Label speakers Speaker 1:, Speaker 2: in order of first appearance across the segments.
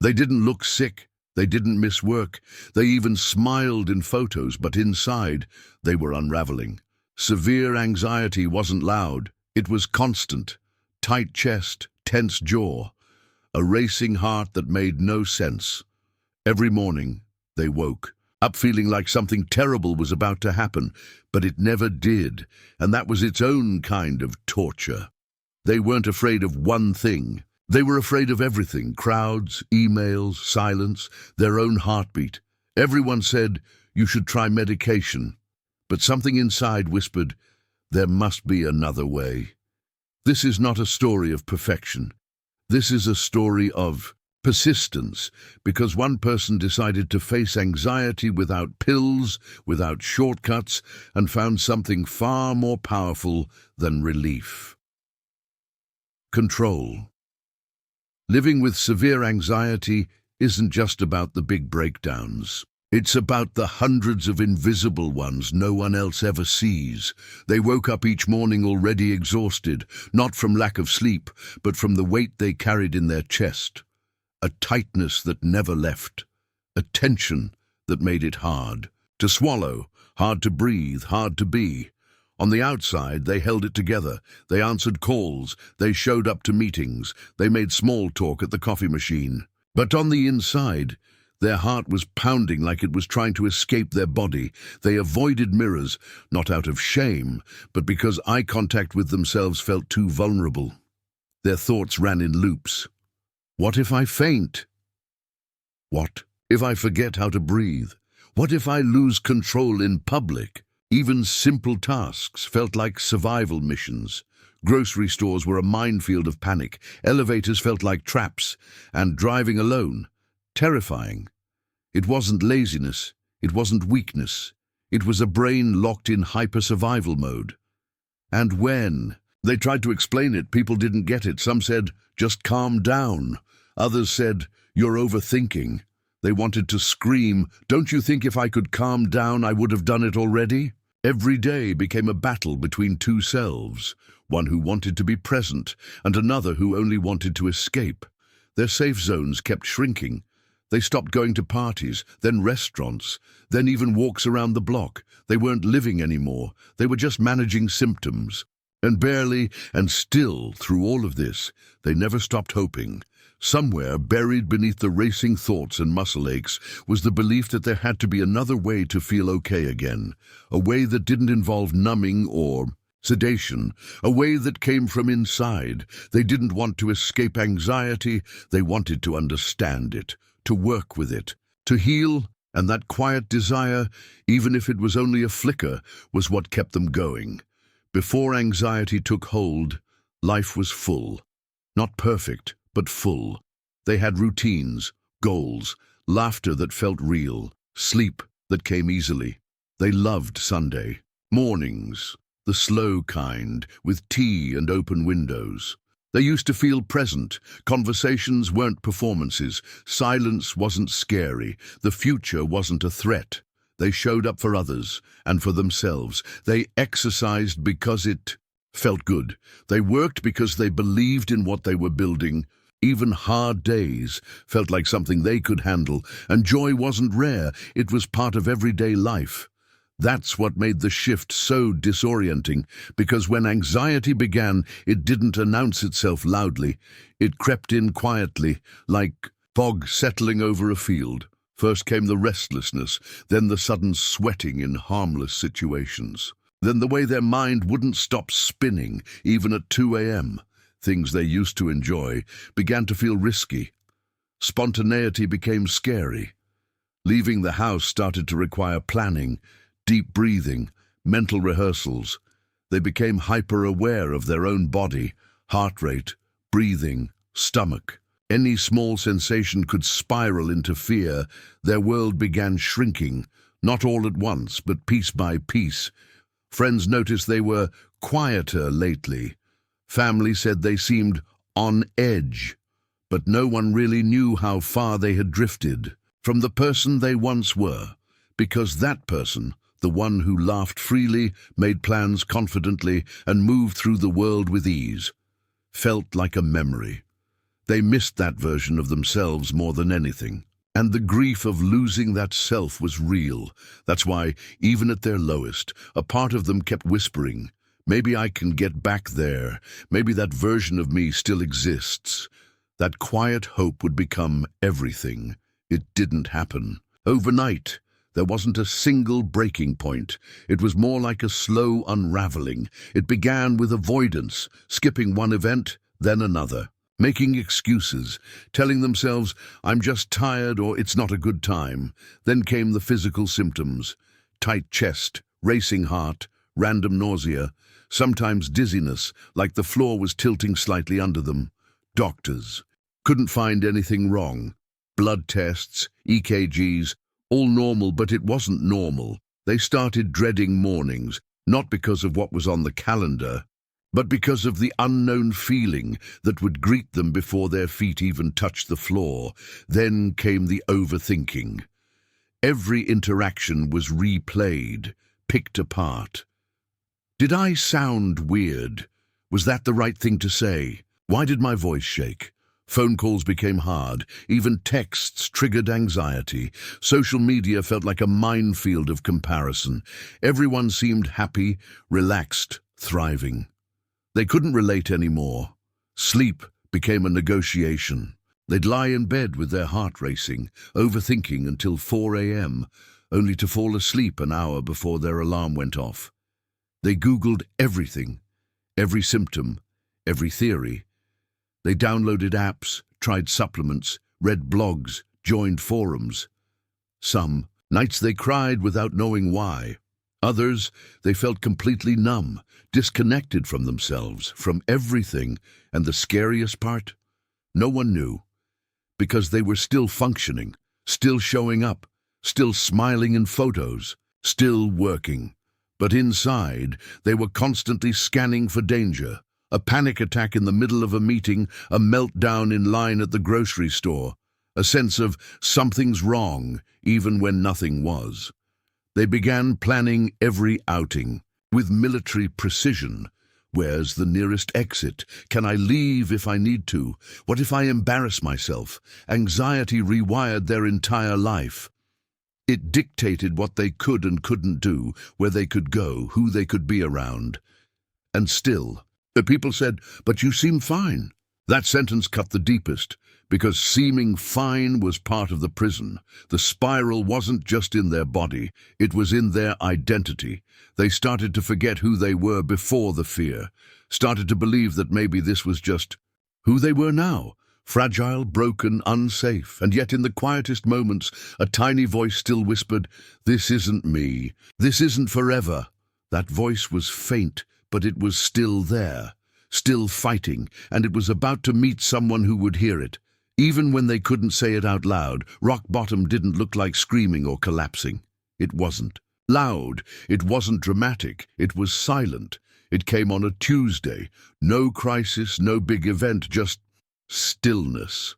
Speaker 1: They didn't look sick. They didn't miss work. They even smiled in photos, but inside, they were unraveling. Severe anxiety wasn't loud. It was constant. Tight chest, tense jaw, a racing heart that made no sense. Every morning, they woke up feeling like something terrible was about to happen, but it never did, and that was its own kind of torture. They weren't afraid of one thing. They were afraid of everything: crowds, emails, silence, their own heartbeat. Everyone said, "You should try medication." But something inside whispered, "There must be another way." This is not a story of perfection. This is a story of persistence, because one person decided to face anxiety without pills, without shortcuts, and found something far more powerful than relief. Control. Living with severe anxiety isn't just about the big breakdowns. It's about the hundreds of invisible ones no one else ever sees. They woke up each morning already exhausted, not from lack of sleep, but from the weight they carried in their chest. A tightness that never left. A tension that made it hard to swallow, hard to breathe, hard to be. On the outside, they held it together. They answered calls. They showed up to meetings. They made small talk at the coffee machine. But on the inside, their heart was pounding like it was trying to escape their body. They avoided mirrors, not out of shame, but because eye contact with themselves felt too vulnerable. Their thoughts ran in loops. What if I faint? What if I forget how to breathe? What if I lose control in public? Even simple tasks felt like survival missions. Grocery stores were a minefield of panic. Elevators felt like traps. And driving alone, terrifying. It wasn't laziness. It wasn't weakness. It was a brain locked in hyper-survival mode. And when they tried to explain it, people didn't get it. Some said, "Just calm down." Others said, "You're overthinking." They wanted to scream, "Don't you think if I could calm down, I would have done it already?" Every day became a battle between two selves, one who wanted to be present and another who only wanted to escape. Their safe zones kept shrinking. They stopped going to parties, then restaurants, then even walks around the block. They weren't living anymore. They were just managing symptoms. And barely, and still, through all of this, they never stopped hoping. Somewhere, buried beneath the racing thoughts and muscle aches, was the belief that there had to be another way to feel okay again, a way that didn't involve numbing or sedation, a way that came from inside. They didn't want to escape anxiety, they wanted to understand it, to work with it, to heal, and that quiet desire, even if it was only a flicker, was what kept them going. Before anxiety took hold, life was full. Not perfect, but full. They had routines, goals, laughter that felt real, sleep that came easily. They loved Sunday. Mornings, the slow kind, with tea and open windows. They used to feel present. Conversations weren't performances. Silence wasn't scary. The future wasn't a threat. They showed up for others and for themselves. They exercised because it felt good. They worked because they believed in what they were building. Even hard days felt like something they could handle, and joy wasn't rare. It was part of everyday life. That's what made the shift so disorienting, because when anxiety began, it didn't announce itself loudly. It crept in quietly, like fog settling over a field. First came the restlessness, then the sudden sweating in harmless situations. Then the way their mind wouldn't stop spinning, even at 2 a.m. Things they used to enjoy began to feel risky. Spontaneity became scary. Leaving the house started to require planning, deep breathing, mental rehearsals. They became hyper-aware of their own body, heart rate, breathing, stomach. Any small sensation could spiral into fear. Their world began shrinking, not all at once, but piece by piece. Friends noticed they were quieter lately. Family said they seemed on edge, but no one really knew how far they had drifted from the person they once were, because that person, the one who laughed freely, made plans confidently, and moved through the world with ease, felt like a memory. They missed that version of themselves more than anything. And the grief of losing that self was real. That's why, even at their lowest, a part of them kept whispering, maybe I can get back there. Maybe that version of me still exists. That quiet hope would become everything. It didn't happen. Overnight, there wasn't a single breaking point. It was more like a slow unraveling. It began with avoidance, skipping one event, then another, making excuses, telling themselves, I'm just tired or it's not a good time. Then came the physical symptoms: tight chest, racing heart, random nausea, sometimes dizziness, like the floor was tilting slightly under them. Doctors couldn't find anything wrong. Blood tests, EKGs, all normal, but it wasn't normal. They started dreading mornings, not because of what was on the calendar, but because of the unknown feeling that would greet them before their feet even touched the floor. Then came the overthinking. Every interaction was replayed, picked apart. Did I sound weird? Was that the right thing to say? Why did my voice shake? Phone calls became hard. Even texts triggered anxiety. Social media felt like a minefield of comparison. Everyone seemed happy, relaxed, thriving. They couldn't relate anymore. Sleep became a negotiation. They'd lie in bed with their heart racing, overthinking until 4 a.m., only to fall asleep an hour before their alarm went off. They Googled everything, every symptom, every theory. They downloaded apps, tried supplements, read blogs, joined forums. Some nights they cried without knowing why. Others, they felt completely numb, disconnected from themselves, from everything. And the scariest part? No one knew. Because they were still functioning, still showing up, still smiling in photos, still working. But inside, they were constantly scanning for danger. A panic attack in the middle of a meeting, a meltdown in line at the grocery store, a sense of something's wrong, even when nothing was. They began planning every outing with military precision. Where's the nearest exit? Can I leave if I need to? What if I embarrass myself? Anxiety rewired their entire life. It dictated what they could and couldn't do, where they could go, who they could be around. And still, the people said, but you seem fine. That sentence cut the deepest, because seeming fine was part of the prison. The spiral wasn't just in their body, it was in their identity. They started to forget who they were before the fear, started to believe that maybe this was just who they were now. Fragile, broken, unsafe, and yet in the quietest moments, a tiny voice still whispered, this isn't me, this isn't forever. That voice was faint, but it was still there, still fighting, and it was about to meet someone who would hear it. Even when they couldn't say it out loud, rock bottom didn't look like screaming or collapsing. It wasn't loud, it wasn't dramatic, it was silent. It came on a Tuesday. No crisis, no big event, just stillness.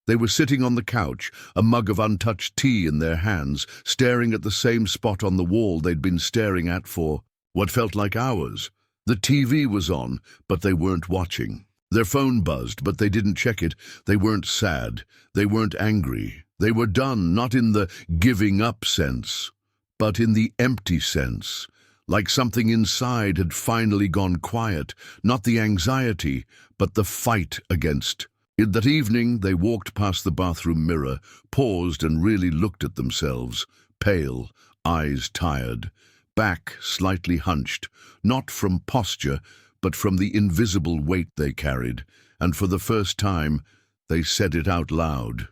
Speaker 1: They were sitting on the couch, a mug of untouched tea in their hands, staring at the same spot on the wall they'd been staring at for what felt like hours. The TV was on, but they weren't watching. Their phone buzzed, but they didn't check it. They weren't sad. They weren't angry. They were done, not in the giving up sense, but in the empty sense. Like something inside had finally gone quiet, not the anxiety, but the fight against. In that evening, they walked past the bathroom mirror, paused and really looked at themselves, pale, eyes tired, back slightly hunched, not from posture, but from the invisible weight they carried, and for the first time, they said it out loud.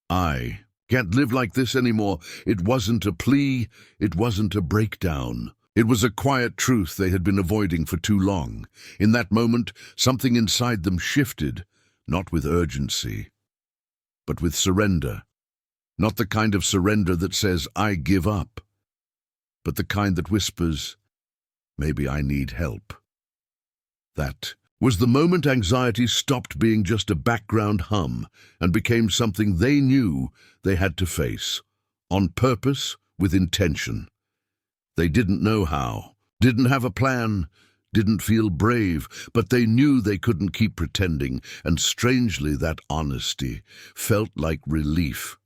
Speaker 1: I can't live like this anymore. It wasn't a plea, it wasn't a breakdown. It was a quiet truth they had been avoiding for too long. In that moment, something inside them shifted, not with urgency, but with surrender. Not the kind of surrender that says, I give up, but the kind that whispers, maybe I need help. That was the moment anxiety stopped being just a background hum and became something they knew they had to face, on purpose, with intention. They didn't know how, didn't have a plan, didn't feel brave, but they knew they couldn't keep pretending, and strangely that honesty felt like relief.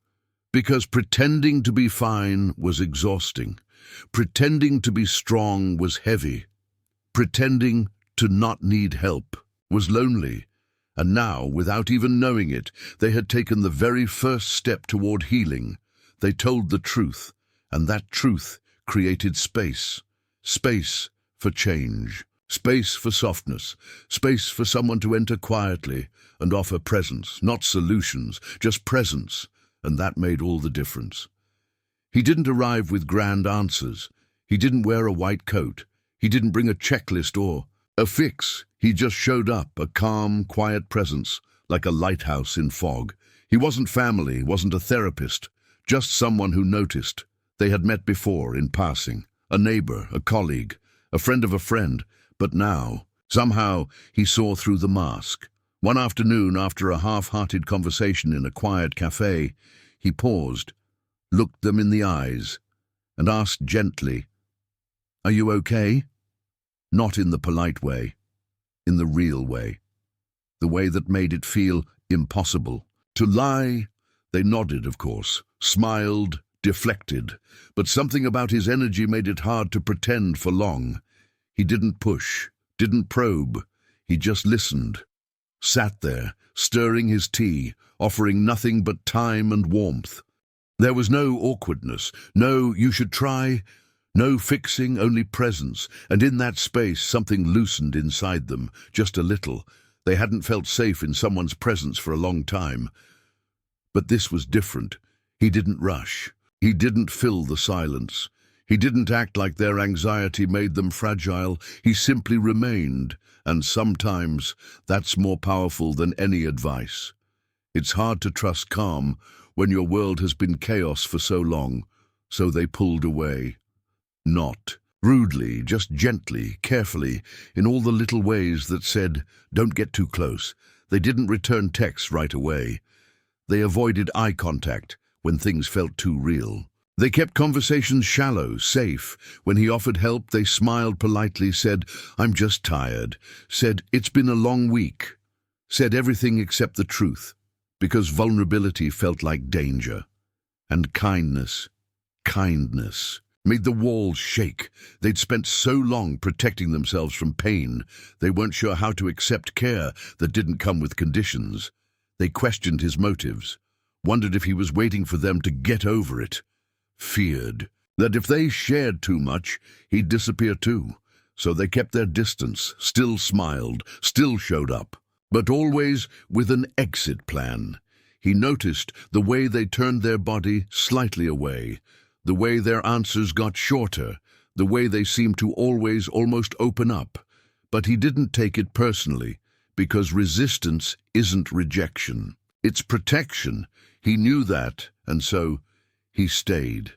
Speaker 1: Because pretending to be fine was exhausting. Pretending to be strong was heavy. Pretending to not need help was lonely. And now, without even knowing it, they had taken the very first step toward healing. They told the truth, and that truth created space. Space for change. Space for softness. Space for someone to enter quietly and offer presence, not solutions, just presence. And that made all the difference. He didn't arrive with grand answers. He didn't wear a white coat. He didn't bring a checklist or a fix. He just showed up, a calm, quiet presence, like a lighthouse in fog. He wasn't family, wasn't a therapist, just someone who noticed. They had met before, in passing, a neighbor, a colleague, a friend of a friend, but now, somehow, he saw through the mask. One afternoon, after a half-hearted conversation in a quiet cafe, he paused, looked them in the eyes, and asked gently, "Are you okay?" Not in the polite way, in the real way, the way that made it feel impossible. To lie, they nodded, of course, smiled, deflected, but something about his energy made it hard to pretend for long. He didn't push, didn't probe, he just listened. Sat there, stirring his tea, offering nothing but time and warmth. There was no awkwardness, no "you should try," no fixing, only presence, and in that space something loosened inside them, just a little. They hadn't felt safe in someone's presence for a long time. But this was different. He didn't rush. He didn't fill the silence. He didn't act like their anxiety made them fragile. He simply remained, and sometimes that's more powerful than any advice. It's hard to trust calm when your world has been chaos for so long, so they pulled away. Not rudely, just gently, carefully, in all the little ways that said, "Don't get too close." They didn't return texts right away. They avoided eye contact when things felt too real. They kept conversations shallow, safe. When he offered help, they smiled politely, said, "I'm just tired," said, "It's been a long week," said everything except the truth, because vulnerability felt like danger. And kindness made the walls shake. They'd spent so long protecting themselves from pain, they weren't sure how to accept care that didn't come with conditions. They questioned his motives, wondered if he was waiting for them to get over it, feared that if they shared too much, he'd disappear too. So they kept their distance, still smiled, still showed up, but always with an exit plan. He noticed the way they turned their body slightly away, the way their answers got shorter, the way they seemed to always almost open up. But he didn't take it personally, because resistance isn't rejection. It's protection. He knew that, and so he stayed.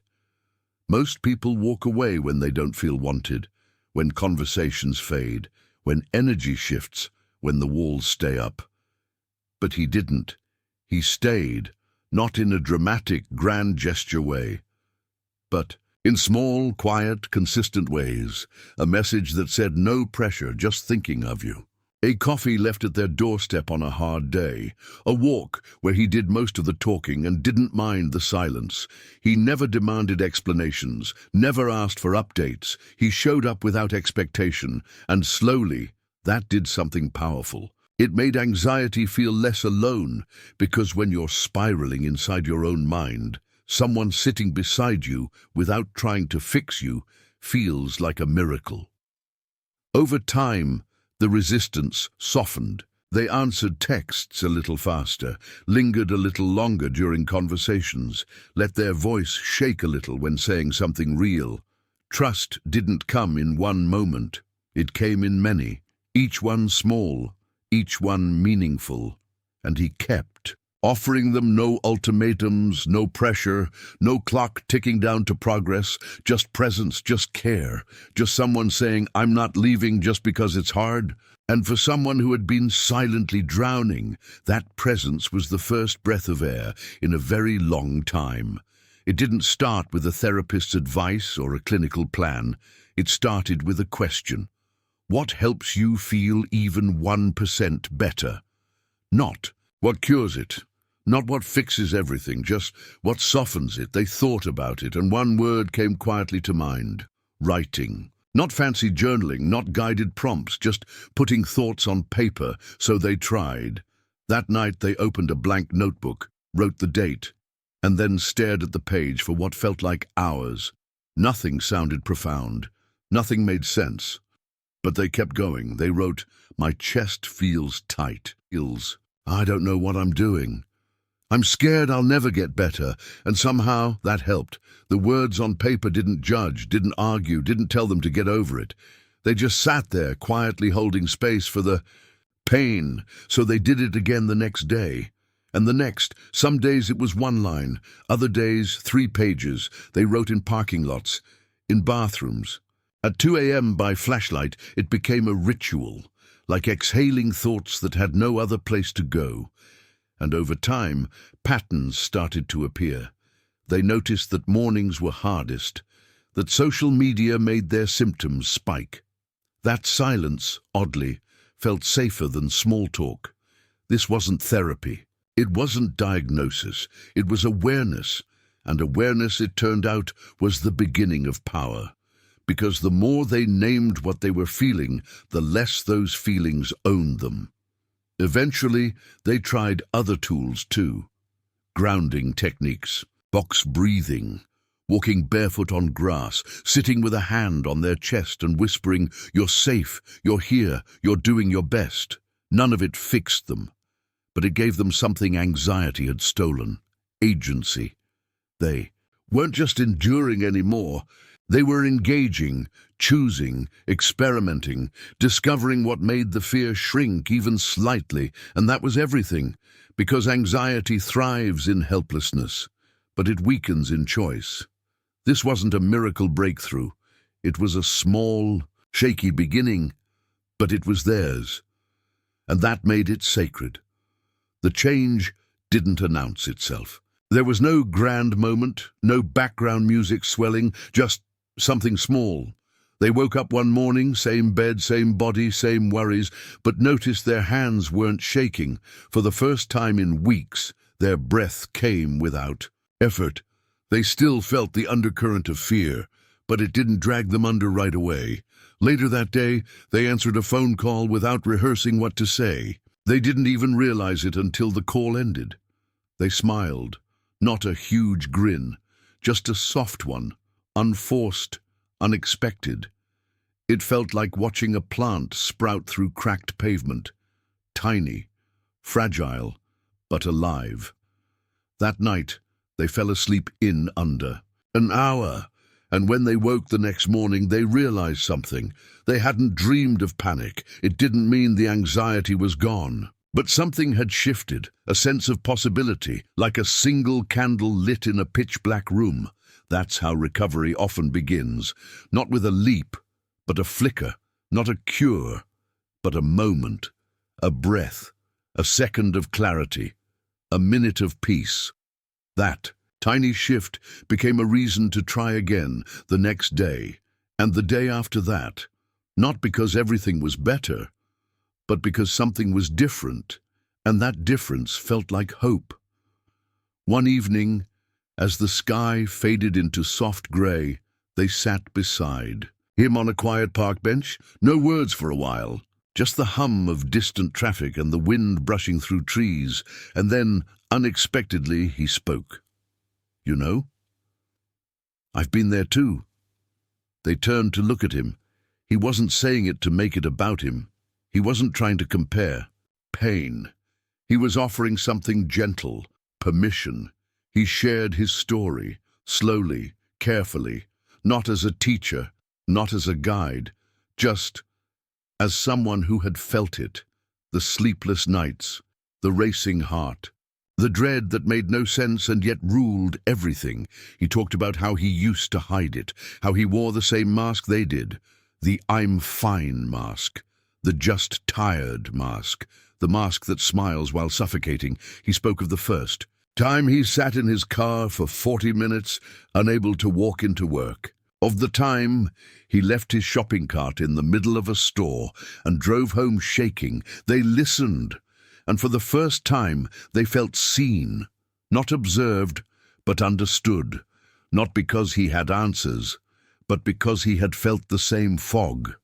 Speaker 1: Most people walk away when they don't feel wanted, when conversations fade, when energy shifts, when the walls stay up. But he didn't. He stayed, not in a dramatic, grand gesture way, but in small, quiet, consistent ways, a message that said no pressure, just thinking of you. A coffee left at their doorstep on a hard day, a walk where he did most of the talking and didn't mind the silence. He never demanded explanations, never asked for updates. He showed up without expectation, and slowly, that did something powerful. It made anxiety feel less alone, because when you're spiraling inside your own mind, someone sitting beside you without trying to fix you feels like a miracle. Over time, the resistance softened. They answered texts a little faster, lingered a little longer during conversations, let their voice shake a little when saying something real. Trust didn't come in one moment. It came in many, each one small, each one meaningful. And he kept offering them no ultimatums, no pressure, no clock ticking down to progress, just presence, just care, just someone saying, "I'm not leaving just because it's hard." And for someone who had been silently drowning, that presence was the first breath of air in a very long time. It didn't start with a therapist's advice or a clinical plan. It started with a question. What helps you feel even 1% better? Not what cures it, not what fixes everything, just what softens it. They thought about it, and one word came quietly to mind: writing. Not fancy journaling, not guided prompts, just putting thoughts on paper. So they tried. That night they opened a blank notebook, wrote the date, and then stared at the page for what felt like hours. Nothing sounded profound. Nothing made sense. But they kept going. They wrote, "My chest feels tight. I don't know what I'm doing. I'm scared I'll never get better." And somehow that helped. The words on paper didn't judge, didn't argue, didn't tell them to get over it. They just sat there, quietly holding space for the pain. So they did it again the next day. And the next. Some days it was one line, other days 3 pages. They wrote in parking lots, in bathrooms. At 2 a.m. by flashlight, it became a ritual, like exhaling thoughts that had no other place to go. And over time, patterns started to appear. They noticed that mornings were hardest, that social media made their symptoms spike. That silence, oddly, felt safer than small talk. This wasn't therapy. It wasn't diagnosis. It was awareness. And awareness, it turned out, was the beginning of power. Because the more they named what they were feeling, the less those feelings owned them. Eventually, they tried other tools too. Grounding techniques, box breathing, walking barefoot on grass, sitting with a hand on their chest and whispering, "You're safe, you're here, you're doing your best." None of it fixed them, but it gave them something anxiety had stolen: agency. They weren't just enduring anymore. They were engaging, choosing, experimenting, discovering what made the fear shrink even slightly, and that was everything, because anxiety thrives in helplessness, but it weakens in choice. This wasn't a miracle breakthrough. It was a small, shaky beginning, but it was theirs, and that made it sacred. The change didn't announce itself. There was no grand moment, no background music swelling, just something small. They woke up one morning, same bed, same body, same worries, but noticed their hands weren't shaking. For the first time in weeks, their breath came without effort. They still felt the undercurrent of fear, but it didn't drag them under right away. Later that day, they answered a phone call without rehearsing what to say. They didn't even realize it until the call ended. They smiled, not a huge grin, just a soft one. Unforced, unexpected. It felt like watching a plant sprout through cracked pavement. Tiny, fragile, but alive. That night, they fell asleep in under an hour, and when they woke the next morning, they realized something. They hadn't dreamed of panic. It didn't mean the anxiety was gone. But something had shifted, a sense of possibility, like a single candle lit in a pitch-black room. That's how recovery often begins, not with a leap, but a flicker, not a cure, but a moment, a breath, a second of clarity, a minute of peace. That tiny shift became a reason to try again the next day, and the day after that, not because everything was better, but because something was different, and that difference felt like hope. One evening, as the sky faded into soft grey, they sat beside him on a quiet park bench. No words for a while, just the hum of distant traffic and the wind brushing through trees, and then, unexpectedly, he spoke. "You know, I've been there too." They turned to look at him. He wasn't saying it to make it about him. He wasn't trying to compare pain. He was offering something gentle, permission. He shared his story, slowly, carefully, not as a teacher, not as a guide, just as someone who had felt it, the sleepless nights, the racing heart, the dread that made no sense and yet ruled everything. He talked about how he used to hide it, how he wore the same mask they did, the "I'm fine" mask, the "just tired" mask, the mask that smiles while suffocating. He spoke of the first time he sat in his car for 40 minutes, unable to walk into work. Of the time he left his shopping cart in the middle of a store and drove home shaking, they listened, and for the first time they felt seen, not observed, but understood, not because he had answers, but because he had felt the same fog.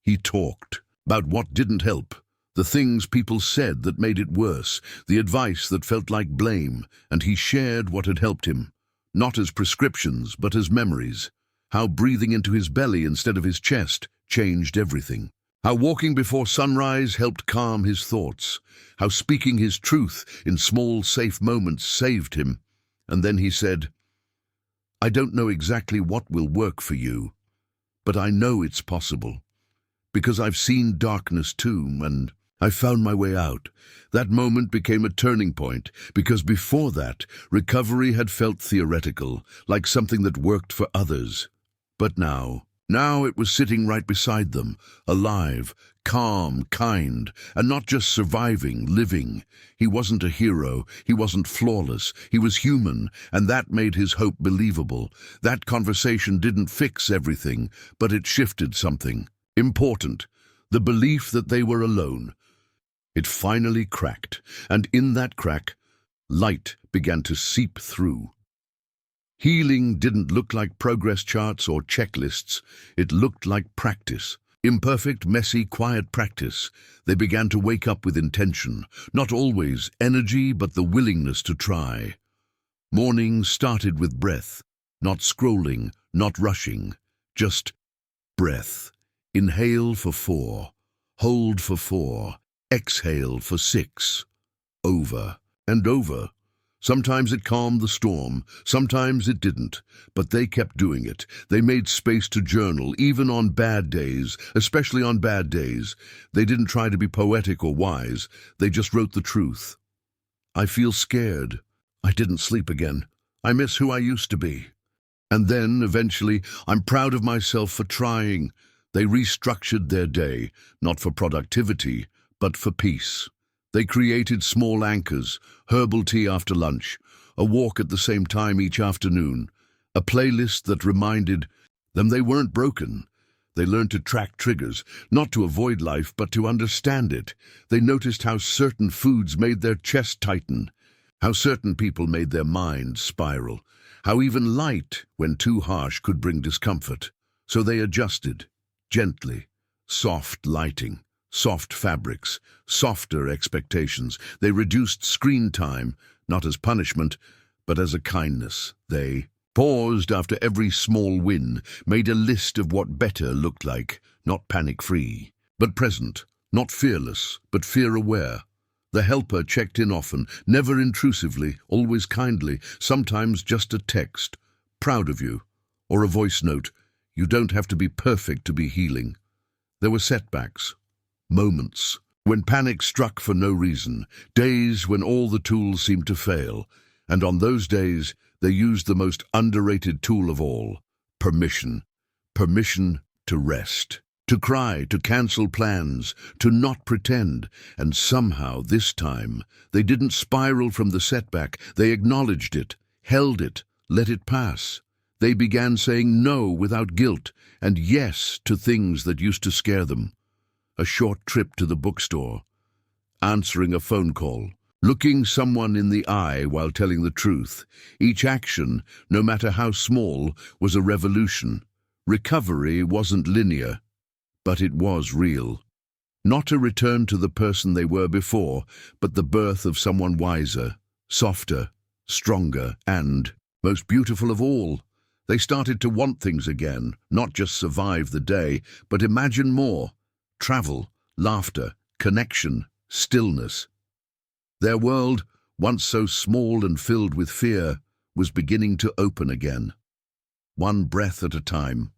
Speaker 1: He talked about what didn't help, the things people said that made it worse, the advice that felt like blame, and he shared what had helped him, not as prescriptions, but as memories. How breathing into his belly instead of his chest changed everything. How walking before sunrise helped calm his thoughts. How speaking his truth in small, safe moments saved him. And then he said, "I don't know exactly what will work for you, but I know it's possible. Because I've seen darkness too, and I found my way out." That moment became a turning point, because before that, recovery had felt theoretical, like something that worked for others. But now it was sitting right beside them, alive, calm, kind, and not just surviving, living. He wasn't a hero, he wasn't flawless, he was human, and that made his hope believable. That conversation didn't fix everything, but it shifted something important, the belief that they were alone. It finally cracked, and in that crack, light began to seep through. Healing didn't look like progress charts or checklists. It looked like practice. Imperfect, messy, quiet practice. They began to wake up with intention. Not always energy, but the willingness to try. Mornings started with breath. Not scrolling, not rushing. Just breath. Inhale for 4. Hold for 4. Exhale for 6. Over and over. Sometimes it calmed the storm, sometimes it didn't, but they kept doing it. They made space to journal, even on bad days, especially on bad days. They didn't try to be poetic or wise, they just wrote the truth. "I feel scared. I didn't sleep again. I miss who I used to be." And then, eventually, "I'm proud of myself for trying." They restructured their day, not for productivity, but for peace. They created small anchors, herbal tea after lunch, a walk at the same time each afternoon, a playlist that reminded them they weren't broken. They learned to track triggers, not to avoid life, but to understand it. They noticed how certain foods made their chest tighten, how certain people made their minds spiral, how even light, when too harsh, could bring discomfort. So they adjusted, gently, soft lighting. Soft fabrics, softer expectations. They reduced screen time, not as punishment, but as a kindness. They paused after every small win, made a list of what better looked like, not panic-free, but present, not fearless, but fear-aware. The helper checked in often, never intrusively, always kindly, sometimes just a text, "Proud of you," or a voice note, "You don't have to be perfect to be healing." There were setbacks. Moments when panic struck for no reason, days when all the tools seemed to fail, and on those days they used the most underrated tool of all, permission. Permission to rest, to cry, to cancel plans, to not pretend, and somehow this time they didn't spiral from the setback, they acknowledged it, held it, let it pass. They began saying no without guilt, and yes to things that used to scare them. A short trip to the bookstore, answering a phone call, looking someone in the eye while telling the truth. Each action, no matter how small, was a revolution. Recovery wasn't linear, but it was real. Not a return to the person they were before, but the birth of someone wiser, softer, stronger, and, most beautiful of all, they started to want things again, not just survive the day, but imagine more. Travel, laughter, connection, stillness. Their world, once so small and filled with fear, was beginning to open again. One breath at a time.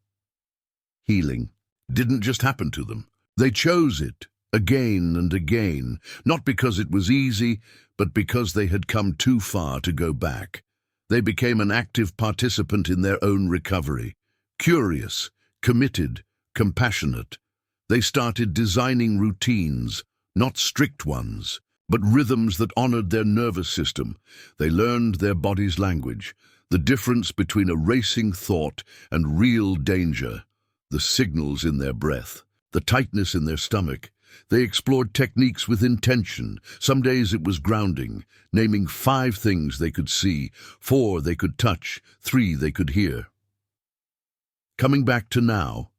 Speaker 1: Healing didn't just happen to them. They chose it, again and again, not because it was easy, but because they had come too far to go back. They became an active participant in their own recovery, curious, committed, compassionate. They started designing routines, not strict ones, but rhythms that honored their nervous system. They learned their body's language. the difference between a racing thought and real danger, the signals in their breath, the tightness in their stomach. They explored techniques with intention. Some days it was grounding, naming 5 things they could see, 4 they could touch, 3 they could hear. Coming back to now.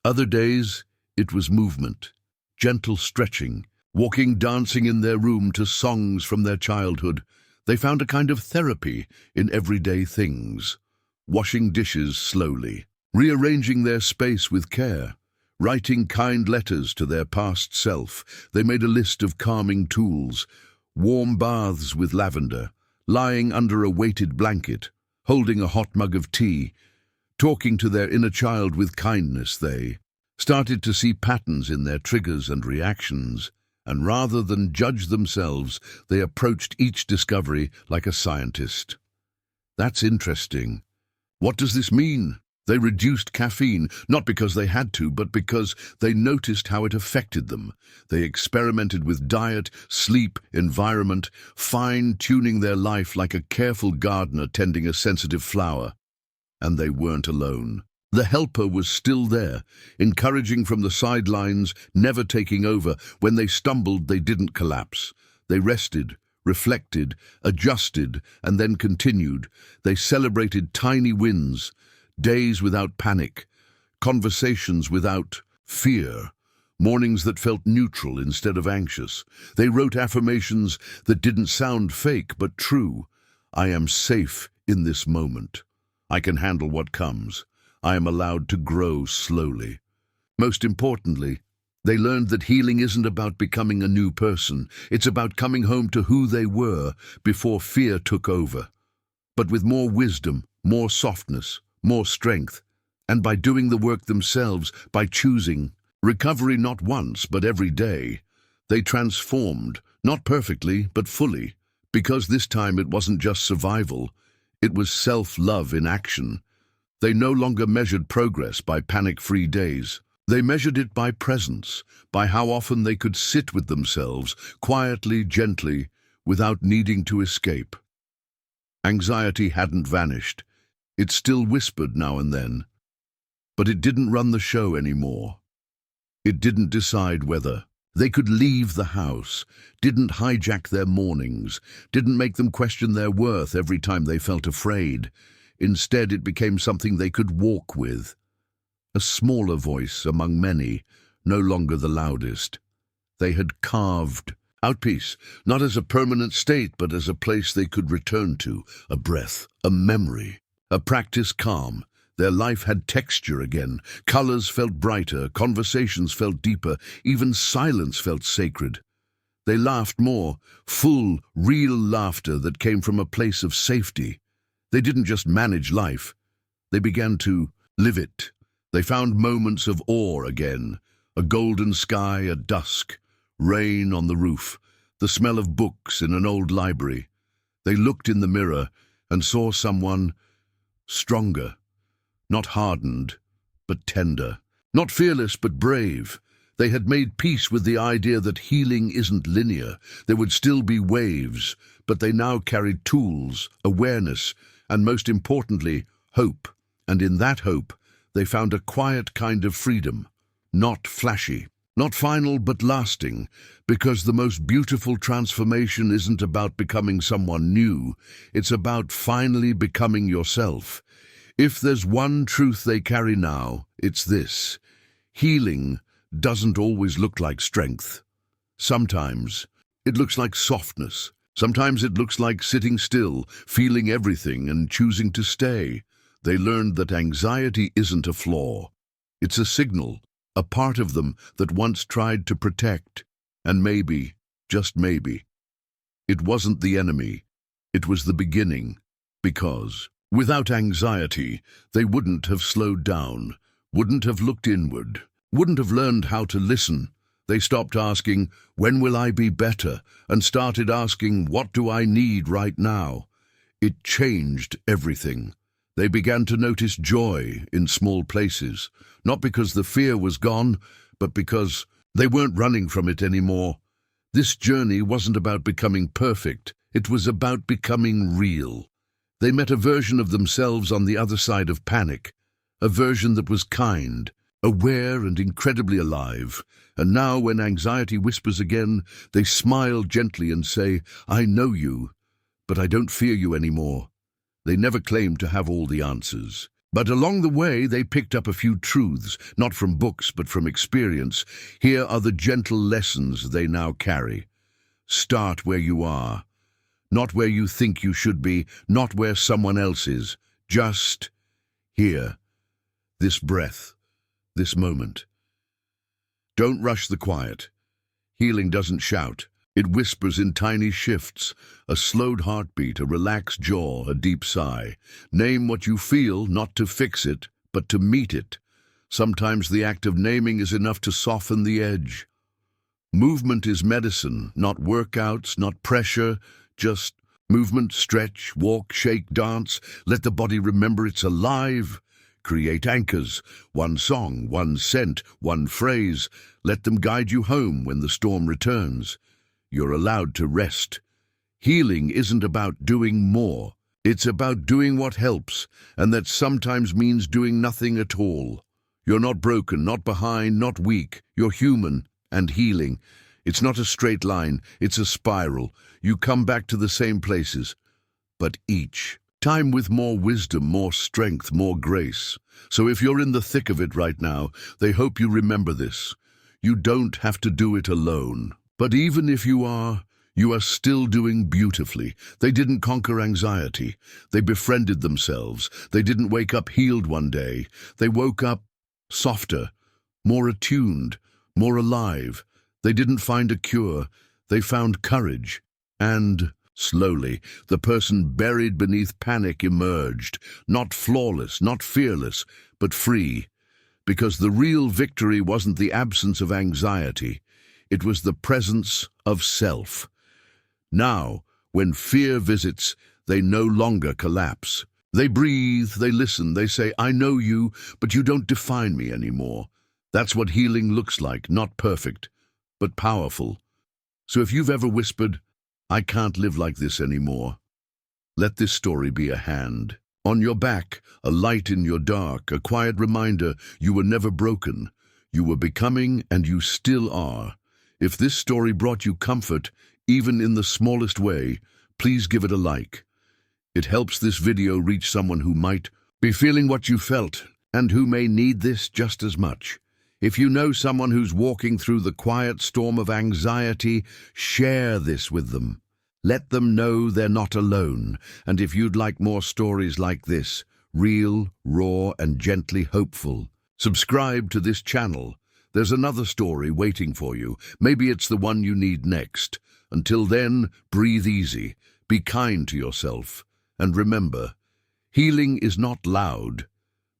Speaker 1: Other days, it was movement, gentle stretching, walking, dancing in their room to songs from their childhood. They found a kind of therapy in everyday things, washing dishes slowly, rearranging their space with care, writing kind letters to their past self. They made a list of calming tools, warm baths with lavender, lying under a weighted blanket, holding a hot mug of tea, talking to their inner child with kindness. They started to see patterns in their triggers and reactions, and rather than judge themselves, they approached each discovery like a scientist. That's interesting. What does this mean? They reduced caffeine, not because they had to, but because they noticed how it affected them. They experimented with diet, sleep, environment, fine-tuning their life like a careful gardener tending a sensitive flower. And they weren't alone. The helper was still there, encouraging from the sidelines, never taking over. When they stumbled, they didn't collapse. They rested, reflected, adjusted, and then continued. They celebrated tiny wins, days without panic, conversations without fear, mornings that felt neutral instead of anxious. They wrote affirmations that didn't sound fake but true. I am safe in this moment. I can handle what comes. I am allowed to grow slowly. Most importantly, they learned that healing isn't about becoming a new person. It's about coming home to who they were before fear took over, but with more wisdom, more softness, more strength, and by doing the work themselves, by choosing recovery not once but every day. They transformed, not perfectly but fully, because this time it wasn't just survival, it was self-love in action. They no longer measured progress by panic-free days. They measured it by presence, by how often they could sit with themselves, quietly, gently, without needing to escape. Anxiety hadn't vanished. It still whispered now and then, but it didn't run the show anymore. It didn't decide whether they could leave the house, didn't hijack their mornings, didn't make them question their worth every time they felt afraid. Instead, it became something they could walk with. A smaller voice among many, no longer the loudest. They had carved out peace, not as a permanent state, but as a place they could return to, a breath, a memory, a practice calm. Their life had texture again. Colors felt brighter, conversations felt deeper, even silence felt sacred. They laughed more, full, real laughter that came from a place of safety. They didn't just manage life. They began to live it. They found moments of awe again, a golden sky at dusk, rain on the roof, the smell of books in an old library. They looked in the mirror and saw someone stronger, not hardened, but tender, not fearless, but brave. They had made peace with the idea that healing isn't linear. There would still be waves, but they now carried tools, awareness, and most importantly, hope. And in that hope, they found a quiet kind of freedom, not flashy, not final but lasting, because the most beautiful transformation isn't about becoming someone new, it's about finally becoming yourself. If there's one truth they carry now, it's this: healing doesn't always look like strength. Sometimes it looks like softness. Sometimes it looks like sitting still, feeling everything and choosing to stay. They learned that anxiety isn't a flaw. It's a signal, a part of them that once tried to protect. And maybe, just maybe, it wasn't the enemy. It was the beginning. Because without anxiety, they wouldn't have slowed down, wouldn't have looked inward, wouldn't have learned how to listen. They stopped asking, "When will I be better?" and started asking, "What do I need right now?" It changed everything. They began to notice joy in small places, not because the fear was gone, but because they weren't running from it anymore. This journey wasn't about becoming perfect. It was about becoming real. They met a version of themselves on the other side of panic, a version that was kind, aware and incredibly alive. And now when anxiety whispers again, they smile gently and say, "I know you, but I don't fear you anymore." They never claimed to have all the answers. But along the way, they picked up a few truths, not from books, but from experience. Here are the gentle lessons they now carry. Start where you are. Not where you think you should be, not where someone else is. Just here. This breath. This moment. Don't rush the quiet. Healing doesn't shout. It whispers in tiny shifts, a slowed heartbeat, a relaxed jaw, a deep sigh. Name what you feel, not to fix it, but to meet it. Sometimes the act of naming is enough to soften the edge. Movement is medicine, not workouts, not pressure, just movement, stretch, walk, shake, dance. Let the body remember it's alive. Create anchors, one song, one scent, one phrase. Let them guide you home when the storm returns. You're allowed to rest. Healing isn't about doing more. It's about doing what helps, and that sometimes means doing nothing at all. You're not broken, not behind, not weak. You're human, and healing. It's not a straight line, it's a spiral. You come back to the same places, but each time with more wisdom, more strength, more grace. So if you're in the thick of it right now, they hope you remember this. You don't have to do it alone. But even if you are still doing beautifully. They didn't conquer anxiety. They befriended themselves. They didn't wake up healed one day. They woke up softer, more attuned, more alive. They didn't find a cure. They found courage. And slowly, the person buried beneath panic emerged, not flawless, not fearless, but free. Because the real victory wasn't the absence of anxiety. It was the presence of self. Now, when fear visits, they no longer collapse. They breathe, they listen, they say, "I know you, but you don't define me anymore." That's what healing looks like, not perfect, but powerful. So if you've ever whispered, "I can't live like this anymore," let this story be a hand on your back, a light in your dark, a quiet reminder you were never broken. You were becoming, and you still are. If this story brought you comfort, even in the smallest way, please give it a like. It helps this video reach someone who might be feeling what you felt and who may need this just as much. If you know someone who's walking through the quiet storm of anxiety, share this with them. Let them know they're not alone. And if you'd like more stories like this, real, raw, and gently hopeful, subscribe to this channel. There's another story waiting for you. Maybe it's the one you need next. Until then, breathe easy, be kind to yourself, and remember, healing is not loud,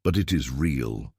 Speaker 1: but it is real.